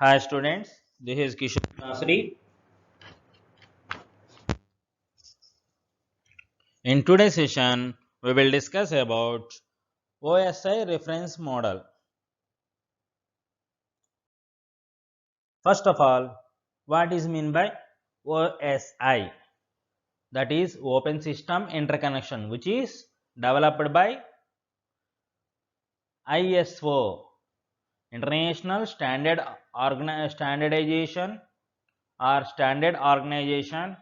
Hi students, this is Kishore Nasri. In today's session, we will discuss about OSI reference model. First of all, what is mean by OSI? That is Open System Interconnection, which is developed by ISO, International Standardization or Standard Organization.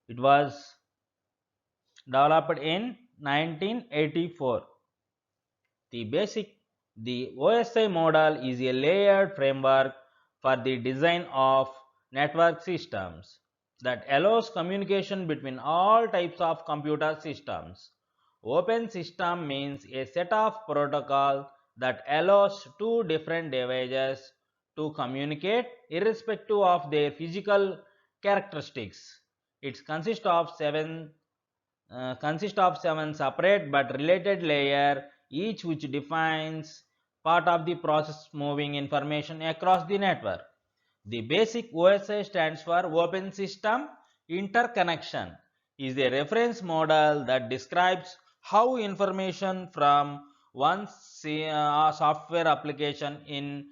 It was developed in 1984. The OSI model is a layered framework for the design of network systems that allows communication between all types of computer systems. Open system means a set of protocols that allows two different devices to communicate irrespective of their physical characteristics. It consists of seven separate but related layers, each which defines part of the process moving information across the network. The basic OSI stands for Open System Interconnection, is a reference model that describes how information from one software application in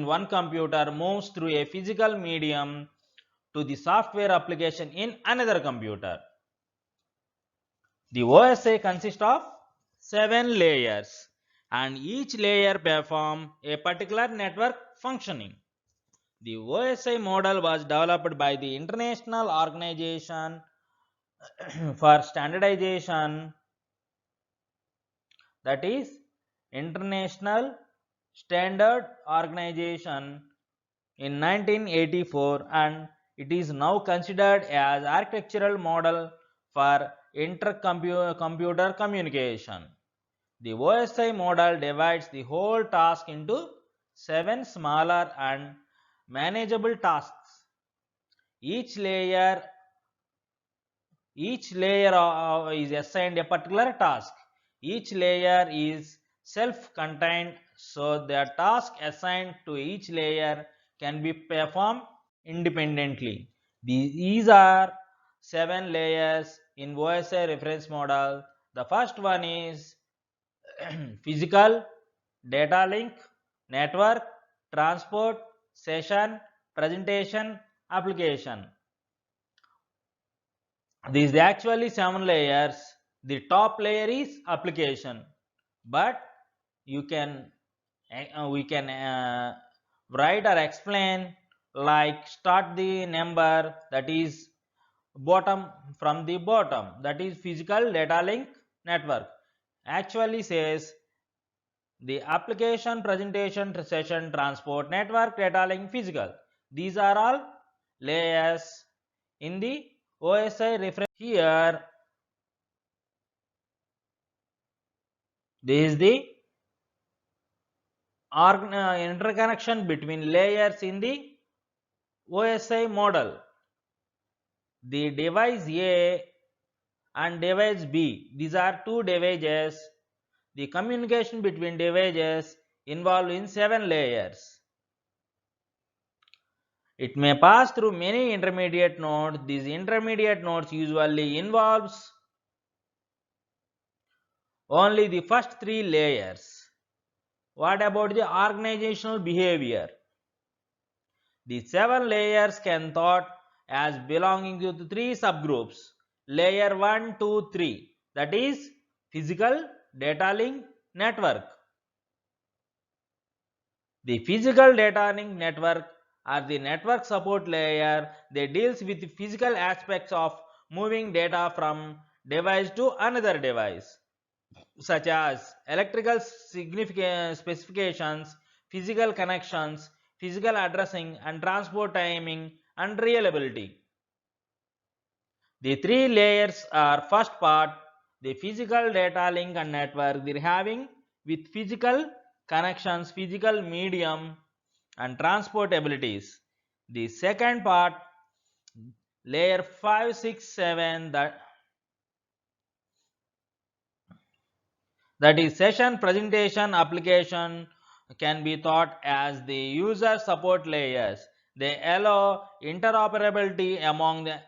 one computer moves through a physical medium to the software application in another computer. The OSI consists of 7 layers and each layer performs a particular network functioning. The OSI model was developed by the International Organization for Standardization, that is International Standard Organization, in 1984, and it is now considered as architectural model for intercomputer communication. The OSI model divides the whole task into 7 smaller and manageable tasks. Each layer is assigned a particular task. Each layer is self-contained, so the task assigned to each layer can be performed independently. These are 7 layers in OSI reference model. The first one is physical, data link, network, transport, session, presentation, application. These are actually 7 layers. The top layer is application, but you can we can write or explain like start the number, that is bottom, from the bottom, that is physical, data link, network. Actually says the application, presentation, session, transport, network, data link, physical. These are all layers in the OSI reference. Here, this is the interconnection between layers in the OSI model. The device A and device B, these are two devices. The communication between devices involved in 7 layers. It may pass through many intermediate nodes. These intermediate nodes usually involves only the first 3 layers. What about the organizational behavior? The 7 layers can thought as belonging to the 3 subgroups. Layer 1, 2, 3, that is physical, data link, network. The physical data link network or the network support layer, they deals with the physical aspects of moving data from device to another device, such as electrical specifications, physical connections, physical addressing, and transport timing and reliability. The 3 layers are: first part, the physical data link and network, they're having with physical connections, physical medium, and transport abilities. The second part, layer 5, 6, 7, that is session, presentation, application, can be thought as the user support layers. They allow interoperability among the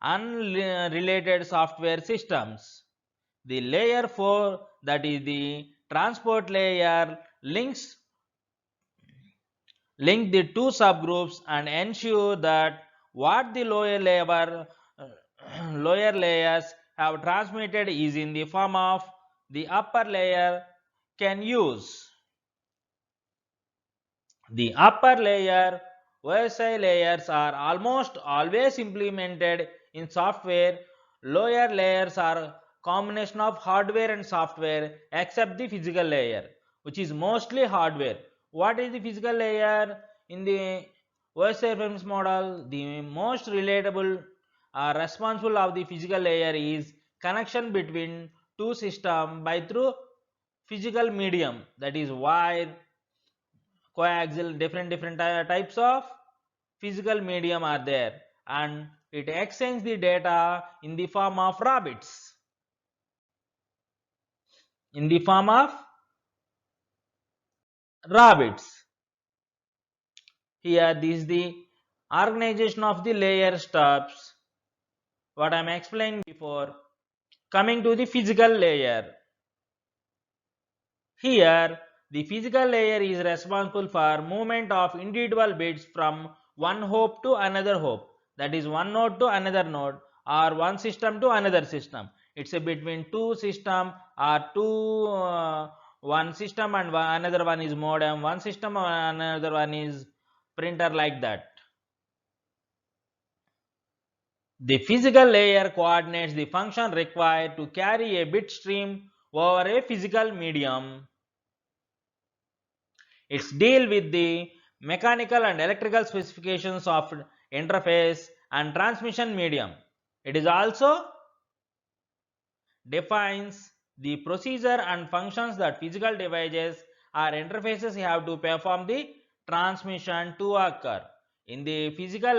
unrelated software systems. The layer 4, that is the transport layer, link the two subgroups and ensure that what the lower layers have transmitted is in the form of the upper layer can use. The upper layer OSI layers are almost always implemented in software. Lower layers are combination of hardware and software except the physical layer, which is mostly hardware. What is the physical layer? In the OSI reference model, the most relatable responsible of the physical layer is connection between two systems by through physical medium, that is wire, coaxial, different types of physical medium are there, and it exchanges the data in the form of raw bits. In the form of raw bits. Here this is the organization of the layer steps, what I am explaining before. Coming to the physical layer. Here the physical layer is responsible for movement of individual bits from one hop to another hop, that is one node to another node or one system to another system. It's a between two system or one system and another one is modem, one system and another one is printer, like that. The physical layer coordinates the function required to carry a bit stream over a physical medium. It's deal with the mechanical and electrical specifications of interface and transmission medium. It is also defines the procedure and functions that physical devices or interfaces have to perform the transmission to occur. In the physical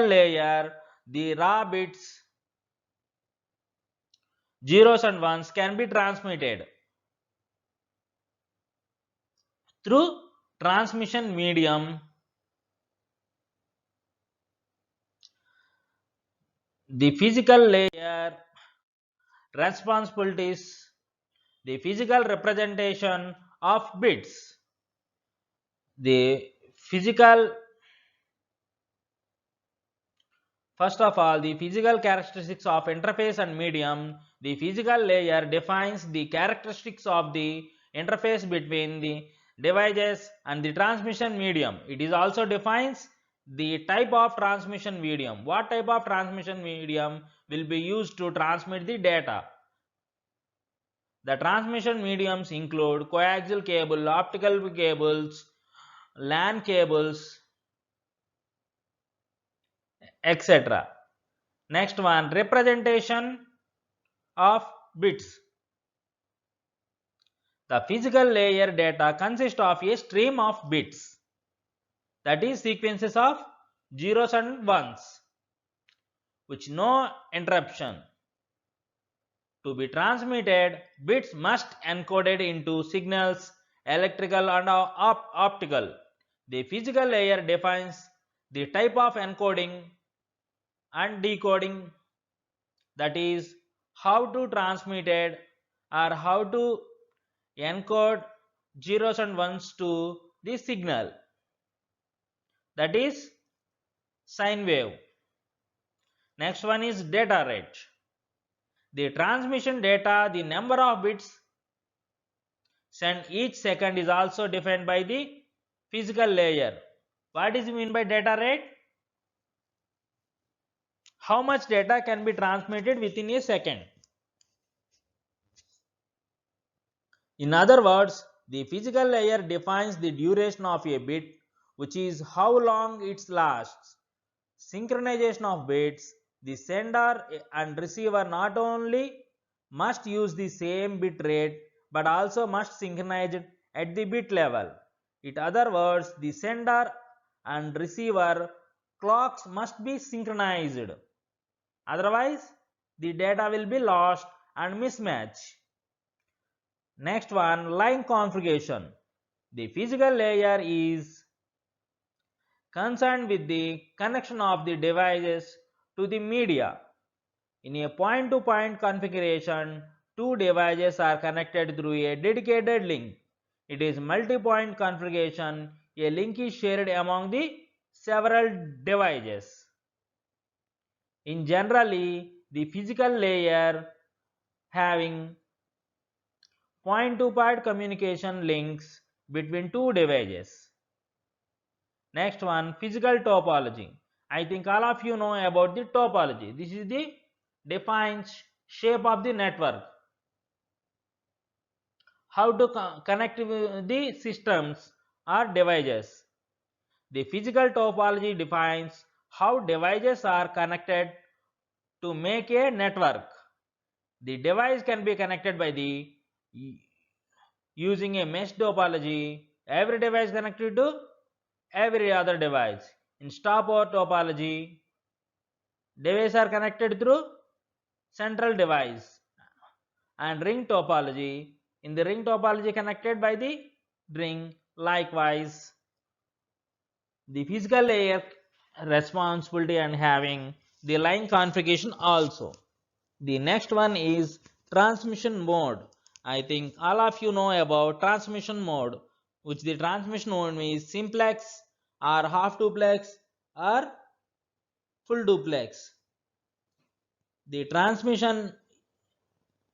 layer, the raw bits, zeros and ones, can be transmitted through transmission medium. The physical layer responsibilities, the physical representation of bits. First of all, the physical characteristics of interface and medium. The physical layer defines the characteristics of the interface between the devices and the transmission medium. It is also defines the type of transmission medium. What type of transmission medium will be used to transmit the data? The transmission mediums include coaxial cable, optical cables, LAN cables, etc. Next one, representation of bits. The physical layer data consists of a stream of bits, that is sequences of zeros and ones, which no interruption. To be transmitted, bits must encoded into signals, electrical and optical. The physical layer defines the type of encoding and decoding, that is how to transmit it or how to encode zeros and ones to the signal, that is sine wave. Next one is data rate. The transmission data, the number of bits sent each second, is also defined by the physical layer. What is mean by data rate? How much data can be transmitted within a second. In other words, the physical layer defines the duration of a bit, which is how long it lasts. Synchronization of bits. The sender and receiver not only must use the same bit rate but also must synchronize it at the bit level. In other words, the sender and receiver clocks must be synchronized. Otherwise, the data will be lost and mismatch. Next one, line configuration. The physical layer is concerned with the connection of the devices to the media. In a point-to-point configuration, two devices are connected through a dedicated link. It is multi-point configuration. A link is shared among the several devices. In generally, the physical layer having point-to-point communication links between two devices. Next one, physical topology. I think all of you know about the topology. This is the defines shape of the network. How to connect the systems or devices. The physical topology defines how devices are connected to make a network. The device can be connected by the using a mesh topology. Every device connected to every other device. In stopover topology, devices are connected through central device. And ring topology, in the ring topology connected by the ring. Likewise, the physical layer responsibility and having the line configuration also. The next one is transmission mode. I think all of you know about transmission mode, which the transmission mode is simplex or half duplex or full duplex. The transmission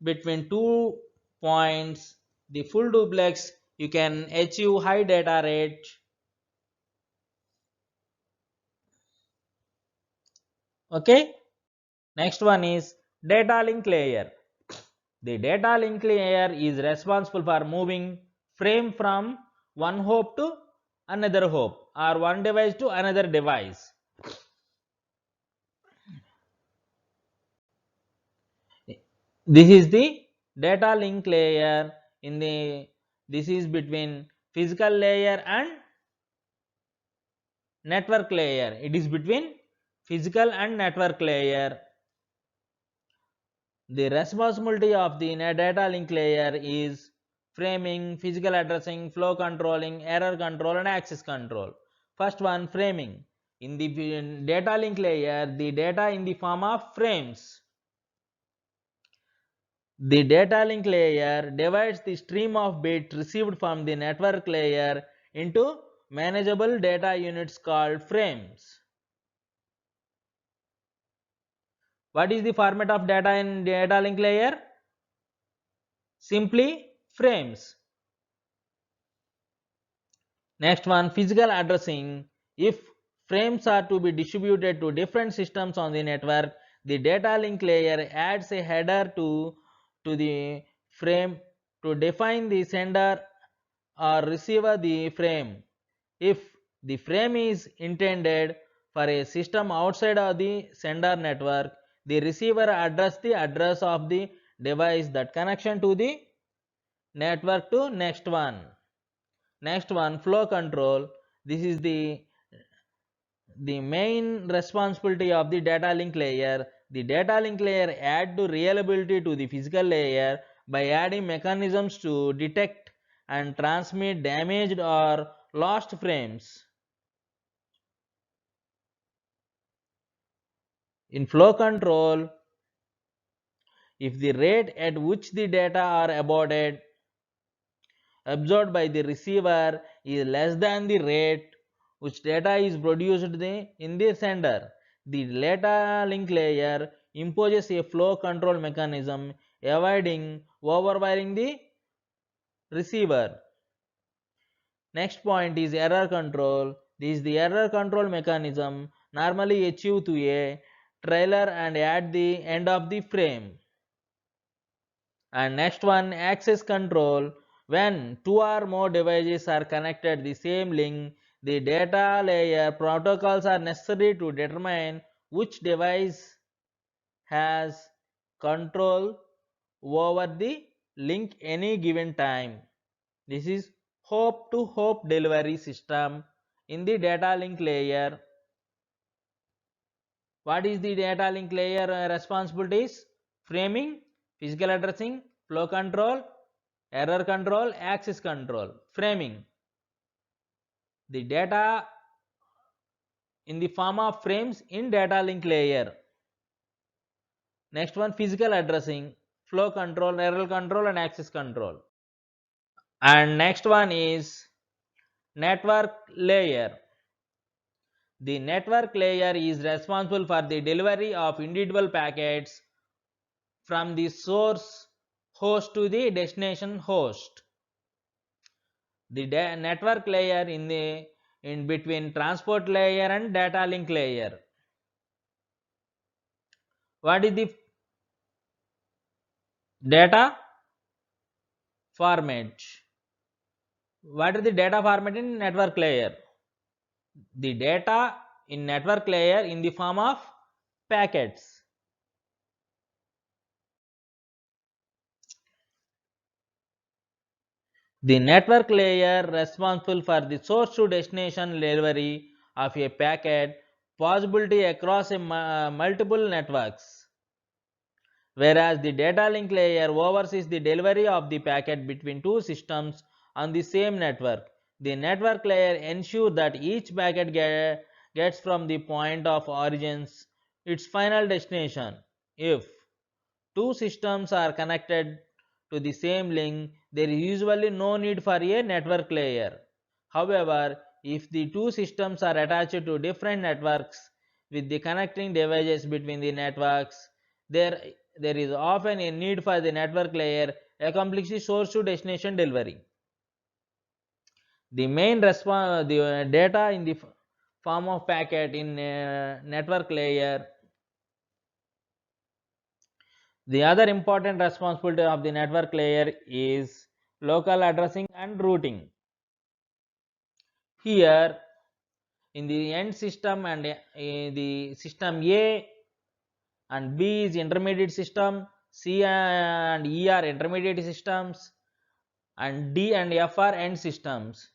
between 2 points, the full duplex, you can achieve high data rate. Okay. Next one is data link layer. The data link layer is responsible for moving frame from one hop to another hop or one device to another device. This is the data link layer in the this is between physical layer and network layer. It is between physical and network layer. The responsibility of the data link layer is framing, physical addressing, flow controlling, error control and access control. First one, framing. In the data link layer, the data in the form of frames. The data link layer divides the stream of bits received from the network layer into manageable data units called frames. What is the format of data in data link layer? Simply frames. Next one, physical addressing. If frames are to be distributed to different systems on the network, the data link layer adds a header to the frame to define the sender or receiver the frame. If the frame is intended for a system outside of the sender network, the receiver address the address of the device that connection to the network to next one. Next one, flow control. This is the main responsibility of the data link layer. The data link layer add to reliability to the physical layer by adding mechanisms to detect and transmit damaged or lost frames. In flow control, if the rate at which the data are absorbed by the receiver is less than the rate which data is produced in the sender, the data link layer imposes a flow control mechanism avoiding overwhelming the receiver. Next point is error control. This is the error control mechanism normally achieved to a trailer and at the end of the frame. And next one, access control. When two or more devices are connected the same link, the data layer protocols are necessary to determine which device has control over the link any given time. This is hop to hop delivery system in the data link layer. What is the data link layer responsibilities? Framing, physical addressing, flow control, error control, access control, framing. The data in the form of frames in data link layer. Next one, physical addressing, flow control, error control and access control. And next one is network layer. The network layer is responsible for the delivery of individual packets from the source host to the destination host. The network layer in between transport layer and data link layer. What is the data format? What is the data format in network layer? The data in network layer in the form of packets. The network layer responsible for the source to destination delivery of a packet possibility across multiple networks, whereas the data link layer oversees the delivery of the packet between two systems on the same network. The network layer ensures that each packet gets from the point of origin its final destination. If two systems are connected to the same link, there is usually no need for a network layer. However, if the two systems are attached to different networks with the connecting devices between the networks, there is often a need for the network layer accomplish the source to destination delivery. The main the data in the form of packet in network layer. The other important responsibility of the network layer is local addressing and routing. Here in the end system and the system A and B is intermediate system, C and E are intermediate systems, and D and F are end systems.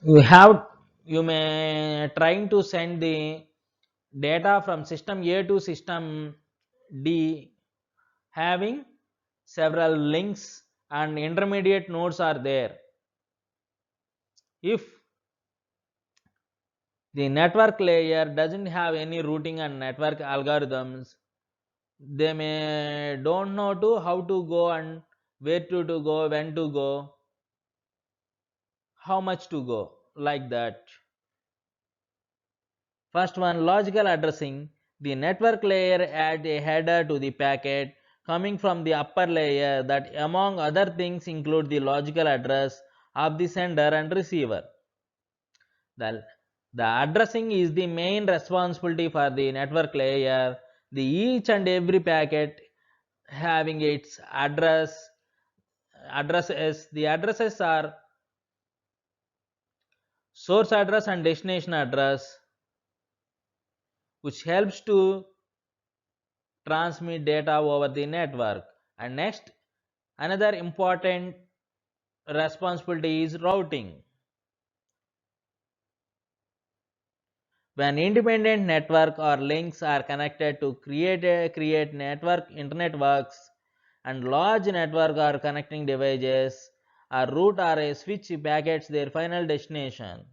You may trying to send the data from system A to system D having several links and intermediate nodes are there. If the network layer doesn't have any routing and network algorithms, they may don't know to how to go and where to go, when to go, how much to go, like that. First one, logical addressing. The network layer adds a header to the packet coming from the upper layer that among other things include the logical address of the sender and receiver. The, the addressing is the main responsibility for the network layer. The each and every packet having its addresses. The addresses are source address and destination address, which helps to transmit data over the network. And next, another important responsibility is routing. When independent network or links are connected to create network internet works, and large network or connecting devices or route or a switch packets their final destination.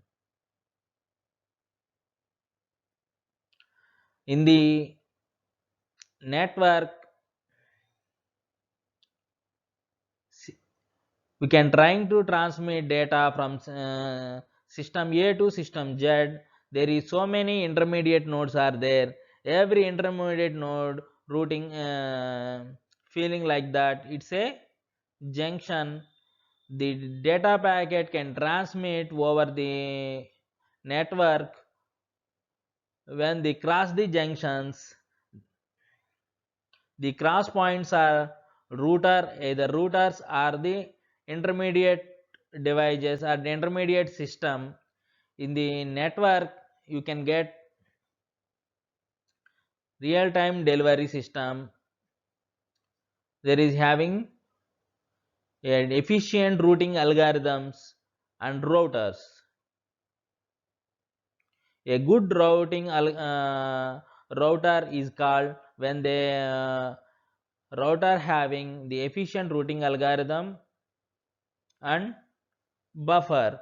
In the network, we can trying to transmit data from system A to system Z. There is so many intermediate nodes are there. Every intermediate node routing feeling like that, it's a junction. The data packet can transmit over the network. When they cross the junctions, the cross points are either routers or the intermediate devices or the intermediate system. In the network, you can get real-time delivery system. There is having efficient routing algorithms and routers. A good router is called when the router having the efficient routing algorithm and buffer.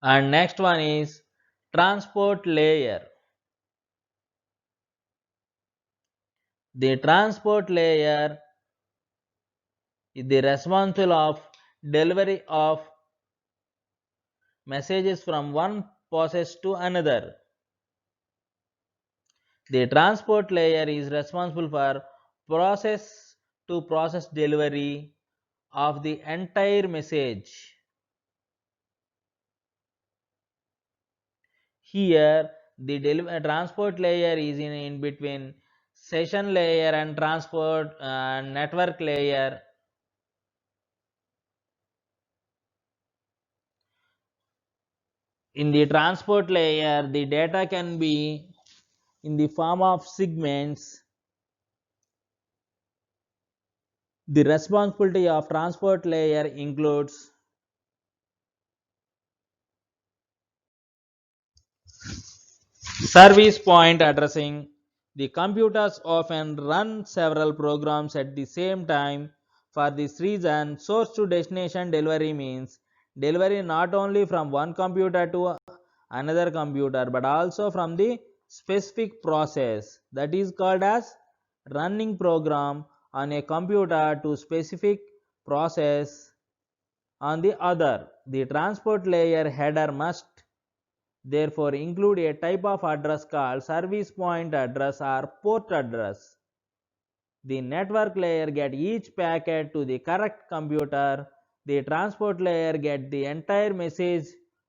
And next one is transport layer. The transport layer is the responsible of delivery of messages from one process to another. The transport layer is responsible for process to process delivery of the entire message. Here, the transport layer is in between session layer and transport network layer. In the transport layer, the data can be in the form of segments. The responsibility of transport layer includes service point addressing. The computers often run several programs at the same time. For this reason, source to destination delivery means delivery not only from one computer to another computer but also from the specific process that is called as running program on a computer to specific process on the other. The transport layer header must therefore include a type of address called service point address or port address. The network layer get each packet to the correct computer. The transport layer get the entire message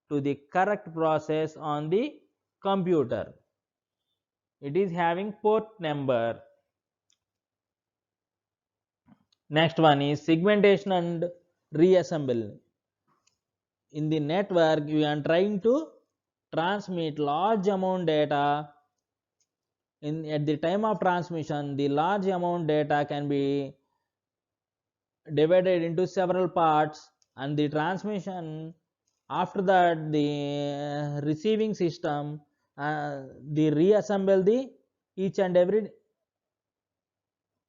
to the correct process on the computer. It is having port number. Next one is segmentation and reassemble. In the network, we are trying to transmit large amount data. At the time of transmission, the large amount data can be divided into several parts, and the transmission after that the receiving system the reassemble the each and every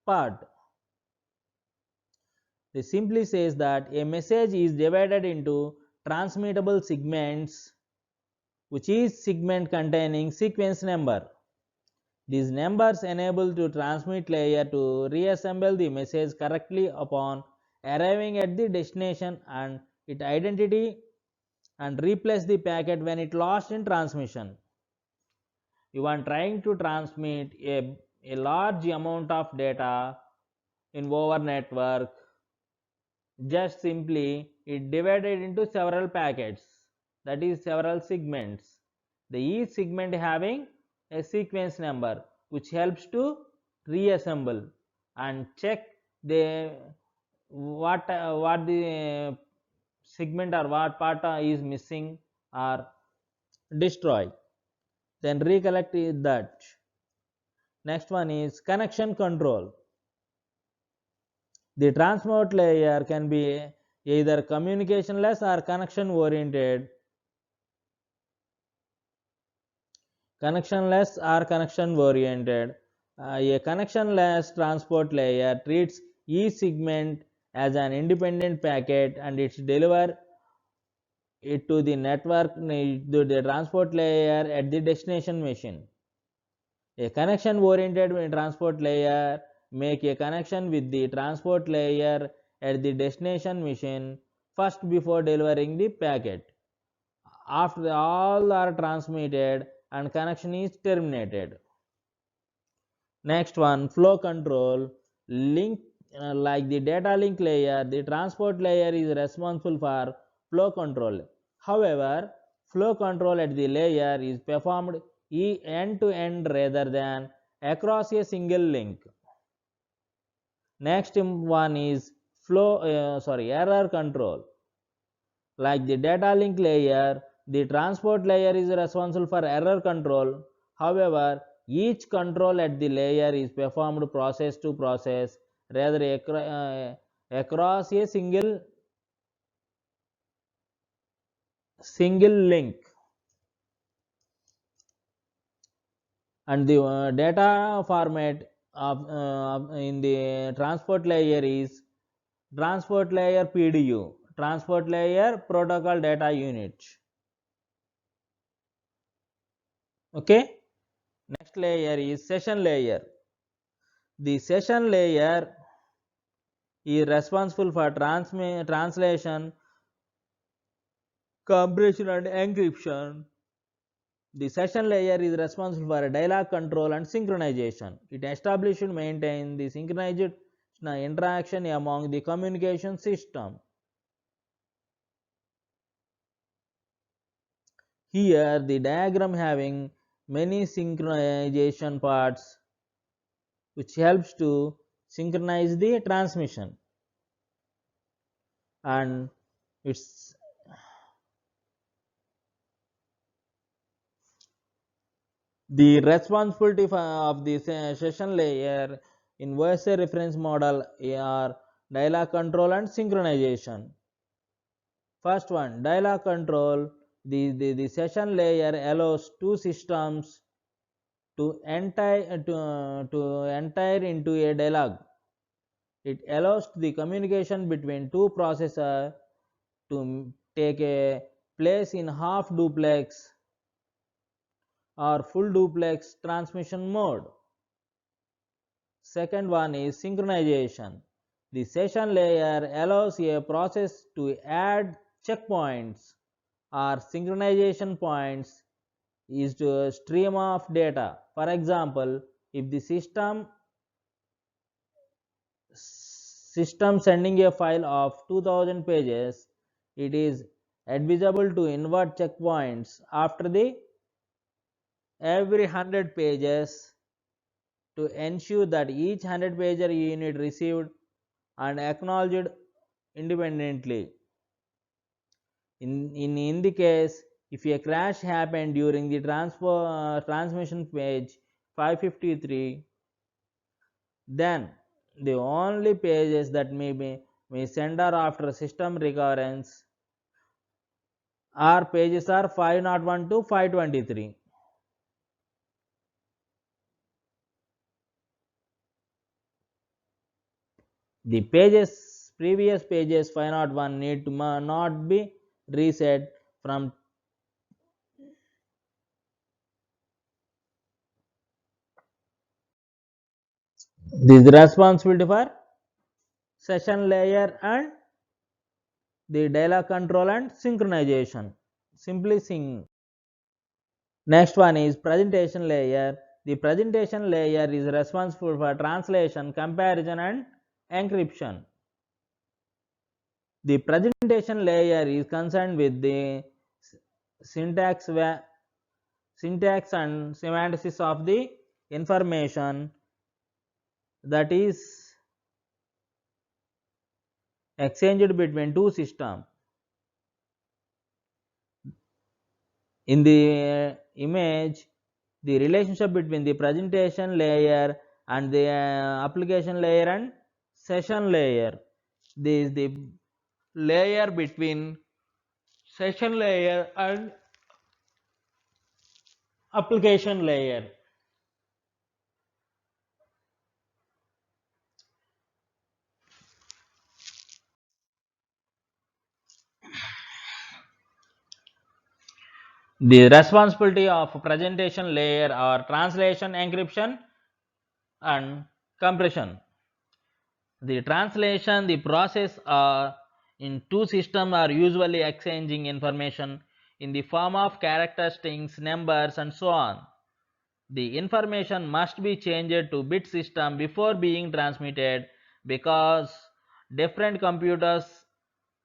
part. This simply says that a message is divided into transmittable segments, which is segment containing sequence number. These numbers enable to transmit layer to reassemble the message correctly upon arriving at the destination and its identity and replace the packet when it lost in transmission. You are trying to transmit a large amount of data in over network. Just simply it divided into several packets, that is several segments. The each segment having a sequence number which helps to reassemble and check the what the segment or what part is missing or destroy, then recollect that. Next one is connection control. The transport layer can be either communicationless or connection oriented. Connectionless or connection oriented. A connectionless transport layer treats each segment as an independent packet and it delivers it to the network to the transport layer at the destination machine. A connection oriented transport layer make a connection with the transport layer at the destination machine first before delivering the packet. After all are transmitted and connection is terminated. Next one, flow control. Link like the data link layer, the transport layer is responsible for flow control. However, flow control at the layer is performed end to end rather than across a single link. Next one is error control. Like the data link layer, the transport layer is responsible for error control. However, each control at the layer is performed process to process rather across a single link. And the data format in the transport layer is transport layer PDU, transport layer protocol data unit. Okay. Next layer is session layer. The session layer is responsible for translation, compression and encryption. The session layer is responsible for dialogue control and synchronization. It establishes and maintains the synchronized interaction among the communication system. Here the diagram having many synchronization parts which helps to synchronize the transmission, and it's the responsibility of the session layer in voice reference model are dialogue control and synchronization. First one, dialogue control. The session layer allows two systems to enter into a dialogue. It allows the communication between two processors to take a place in half duplex or full duplex transmission mode. Second one is synchronization. The session layer allows a process to add checkpoints or synchronization points is to a stream of data. For example, if the system sending a file of 2000 pages, it is advisable to invert checkpoints after the every 100 pages to ensure that each 100 pager unit received and acknowledged independently. In the case, if a crash happened during the transmission page 553, then the only pages that may sender after system recurrence are pages are 501 to 523. The previous pages 501 need to not be reset from this responsibility for session layer and the dialogue control and synchronization. Simply sing. Next one is presentation layer. The presentation layer is responsible for translation, comparison and encryption. The presentation layer is concerned with the syntax and semantics of the information that is exchanged between two systems. In the image, the relationship between the presentation layer and the application layer and session layer. This is the layer between session layer and application layer. The responsibility of presentation layer are translation, encryption and compression. The translation, the process in two systems are usually exchanging information in the form of character strings, numbers and so on. The information must be changed to bit system before being transmitted because different computers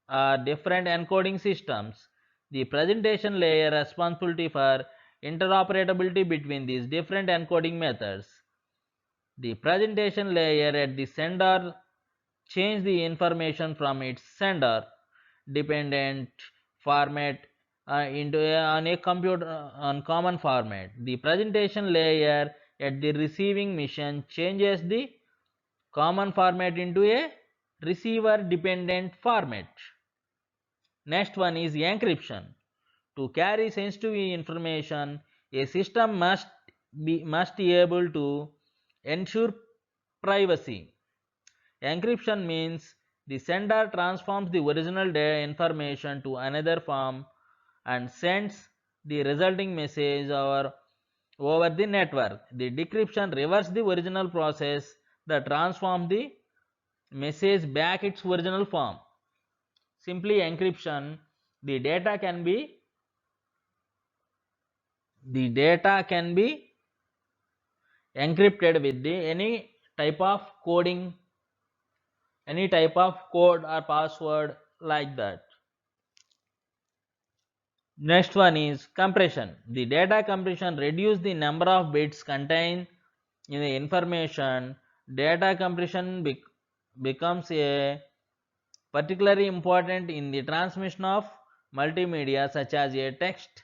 are different encoding systems. The presentation layer responsibility for interoperability between these different encoding methods. The presentation layer at the sender change the information from its sender dependent format into on a computer on common format. The presentation layer at the receiving mission changes the common format into a receiver dependent format. Next one is encryption. To carry sensitive information, a system must be able to ensure privacy. Encryption means the sender transforms the original information to another form and sends the resulting message over the network. The decryption reverses the original process that transforms the message back its original form. Simply encryption, the data can be encrypted with any type of coding, any type of code or password like that. Next one is compression. The data compression reduces the number of bits contained in the information. Data compression becomes a particularly important in the transmission of multimedia such as a text,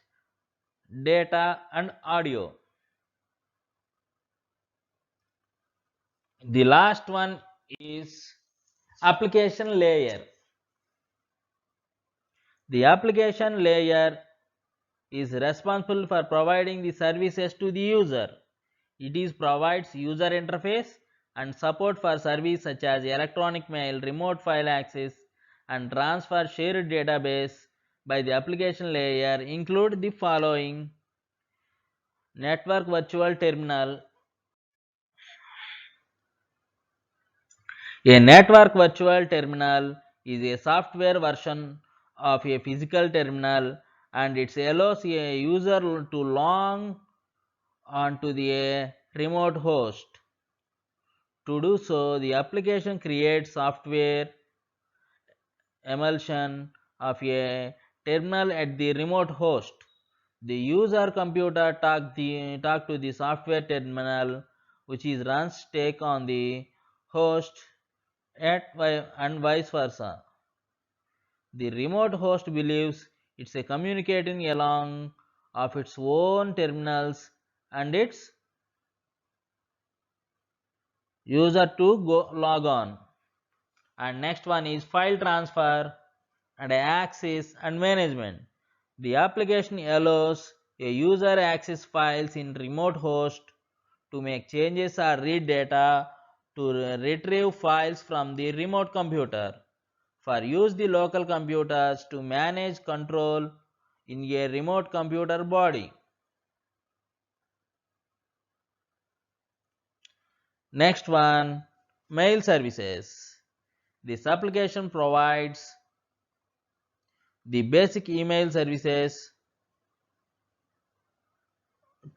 data and audio. The last one is application layer. The application layer is responsible for providing the services to the user. It provides user interface and support for services such as electronic mail, remote file access and transfer shared database by the application layer include the following: network virtual terminal. A network virtual terminal is a software version of a physical terminal, and it allows a user to log onto the remote host. To do so, the application creates software emulsion of a terminal at the remote host. The user computer talk to the software terminal, which is runs take on the host and vice versa. The remote host believes it's a communicating along of its own terminals and its user to log on. And next one is file transfer and access and management. The application allows a user access files in remote host to make changes or read data, to retrieve files from the remote computer, for use the local computers to manage control in a remote computer body. Next one, mail services. This application provides the basic email services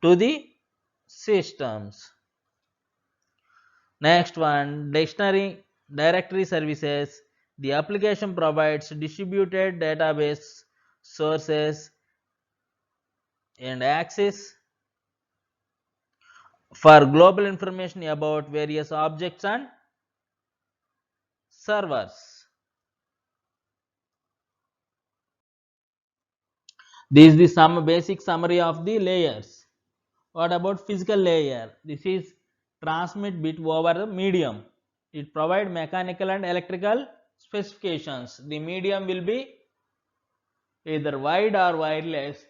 to the systems. Next one, dictionary directory services. The application provides distributed database sources and access for global information about various objects and servers. This is the basic summary of the layers. What about physical layer? This is transmit bit over the medium. It provides mechanical and electrical specifications. The medium will be either wide or wireless.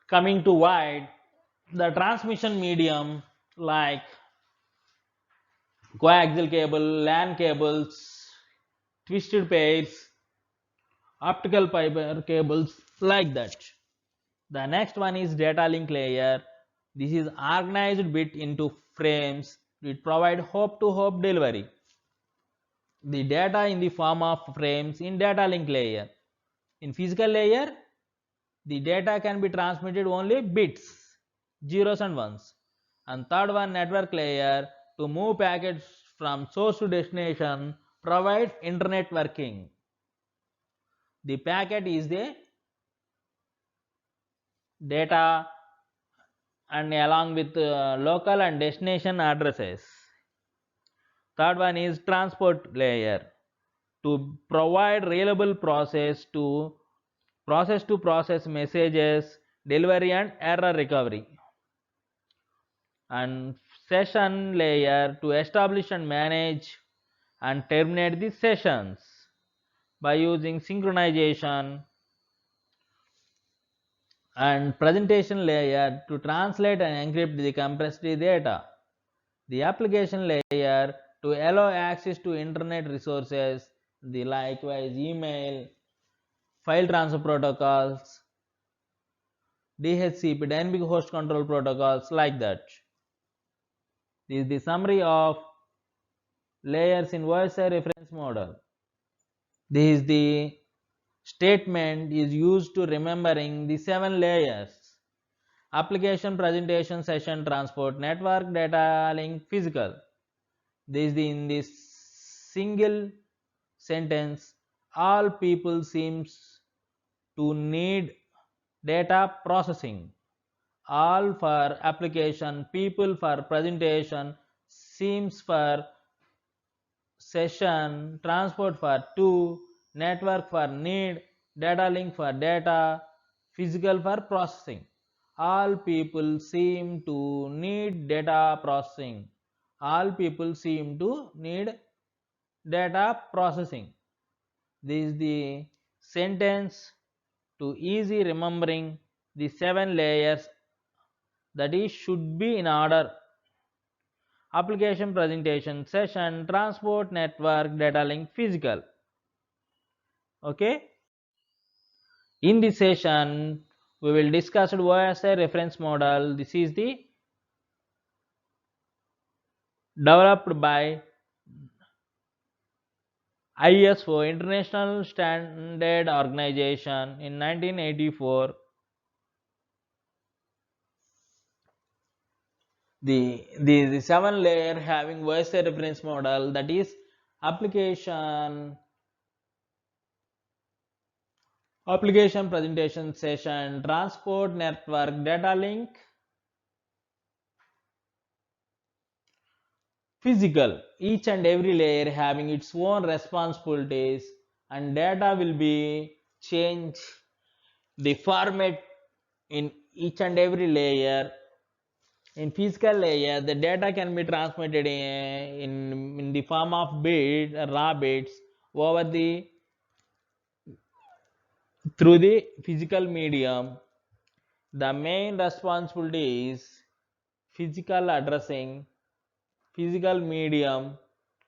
Coming to wide, the transmission medium like coaxial cable, LAN cables, twisted pairs, optical fiber cables like that. The next one is data link layer. This is organized bit into frames. It provides hope to hope delivery. The data in the form of frames in data link layer. In physical layer, the data can be transmitted only bits, zeros and ones. And third one, network layer, to move packets from source to destination, provides internet working. The packet is the data and along with local and destination addresses. Third one is transport layer, to provide reliable process to process messages, delivery and error recovery. And session layer to establish and manage and terminate the sessions by using synchronization, and presentation layer to translate and encrypt the compressed data. The application layer to allow access to internet resources, the likewise email, file transfer protocols, DHCP, dynamic host control protocols, like that. This is the summary of layers in OSI reference model. This is the statement is used to remembering the 7 layers: application, presentation, session, transport, network, data link, physical. This is in this single sentence: all people seems to need data processing. All for application, people for presentation, seems for session, transport for two, network for need, data link for data, physical for processing. All people seem to need data processing. All people seem to need data processing. This is the sentence to easy remembering the 7 layers, that is should be in order: application, presentation, session, transport, network, data link, physical. Okay, in this session we will discuss OSI reference model. This is the developed by ISO, International Standard Organization, in 1984. The 7 layer having OSI reference model, that is application, presentation, session, transport, network, data link, physical. Each and every layer having its own responsibilities, and data will be changed the format in each and every layer. In physical layer, the data can be transmitted in the form of bit, raw bits, over the through the physical medium. The main responsibility is physical addressing, physical medium,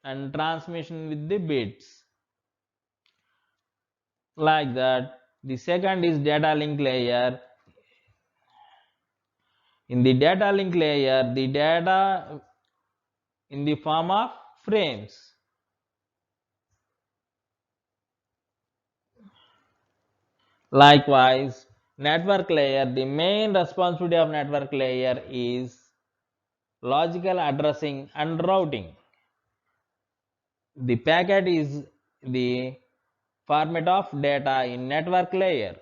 and transmission with the bits, like that. The second is data link layer. In the data link layer, the data in the form of frames. Likewise, network layer, the main responsibility of network layer is logical addressing and routing. The packet is the format of data in network layer.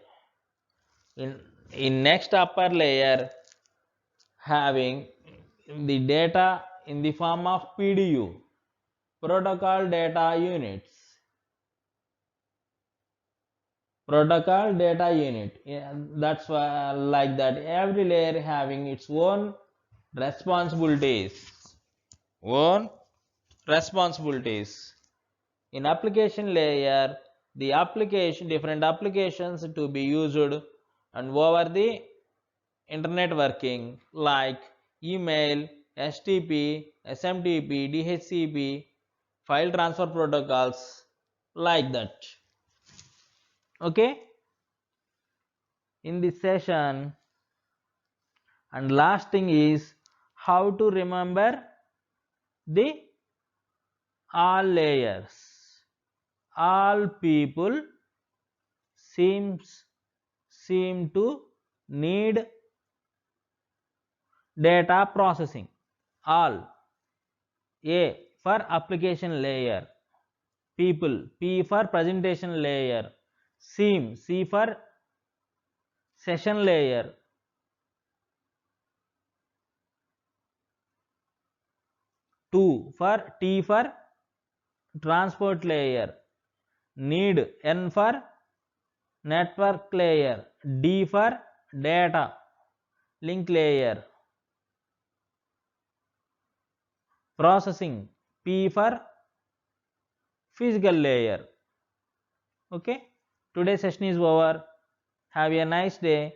In next upper layer, having the data in the form of PDU, protocol data units. Protocol data unit. Yeah, that's why like that. Every layer having its own responsibilities. Own responsibilities. In application layer, the application, different applications to be used and over the internet working, like email, STP, SMTP, DHCP, file transfer protocols, like that. Okay, in this session, and last thing is how to remember the all layers. All people seem to need data processing. All. A for application layer, people. P for presentation layer, C for session layer, T for transport layer, need, N for network layer, D for data link layer, processing, P for physical layer. Okay, today's session is over. Have a nice day.